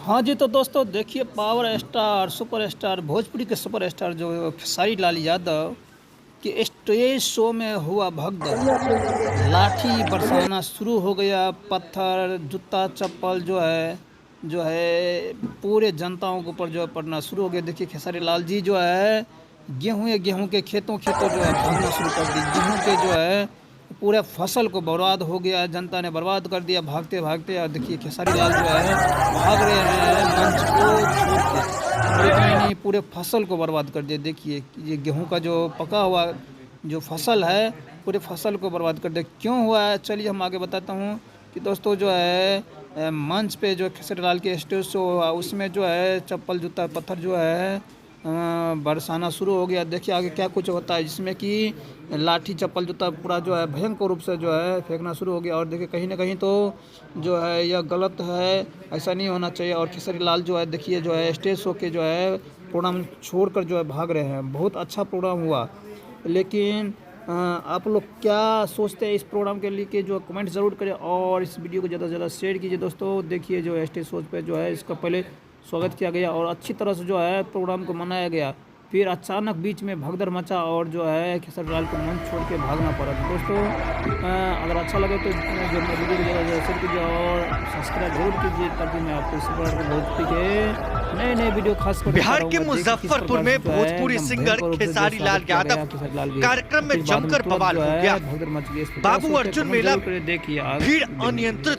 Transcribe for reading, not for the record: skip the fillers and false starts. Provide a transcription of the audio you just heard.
हाँ जी, तो दोस्तों देखिए पावर स्टार, सुपरस्टार, भोजपुरी के सुपरस्टार जो खेसारी लाल यादव के स्टेज शो में हुआ भगदड़। लाठी बरसाना शुरू हो गया, पत्थर, जूता, चप्पल जो है पूरे जनताओं के ऊपर जो है पड़ना शुरू हो गया। देखिए खेसारी लाल जी जो है गेहूं के खेतों खेतों जो है भागना शुरू कर दी। गेहूं के जो है पूरे फसल को बर्बाद हो गया, जनता ने बर्बाद कर दिया भागते भागते। और देखिए खेसारी लाल जो है भाग रहे हैं मंच को छोड़ के, और इतना ही नहीं पूरे फसल को बर्बाद कर दिया। देखिए ये गेहूं का जो पका हुआ जो फसल है पूरे फसल को बर्बाद कर दिया। क्यों हुआ है चलिए हम आगे बताता हूँ कि दोस्तों जो है मंच पे जो खेसारी लाल के स्टेज शो हुआ उसमें जो है चप्पल जूता पत्थर जो है बरसाना शुरू हो गया। देखिए आगे क्या कुछ होता है, जिसमें कि लाठी चप्पल जूता पूरा जो है भयंकर रूप से जो है फेंकना शुरू हो गया। और देखिए कहीं ना कहीं तो जो है यह गलत है, ऐसा नहीं होना चाहिए। और खेसारी लाल जो है देखिए जो है स्टेज शो के जो है प्रोग्राम छोड़कर जो है भाग रहे हैं। बहुत अच्छा प्रोग्राम हुआ, लेकिन आप लोग क्या सोचते हैं इस प्रोग्राम के लिए कि जो कमेंट ज़रूर करें और इस वीडियो को ज़्यादा से ज़्यादा शेयर कीजिए। दोस्तों देखिए जो स्टेज शो पे जो है इसका पहले स्वागत किया गया और अच्छी तरह से जो है प्रोग्राम को मनाया गया, फिर अचानक बीच में भगदड़ मचा और जो है खेसारी लाल को मंच छोड़ के भागना पड़ा। तो दोस्तों अगर अच्छा लगे तो जो वीडियो को ज़्यादा शेयर कीजिए और सब्सक्राइब जरूर कीजिए, ताकि मैं आपको इसी प्रकार के भोजपुरी के नए नए वीडियो खास कर बिहार के मुजफ्फरपुर में भोजपुरी सिंगर खेसारी लाल यादव कार्यक्रम में जमकर बवाल हो गया। बाबू अर्जुन मेला भीड़ अनियंत्रित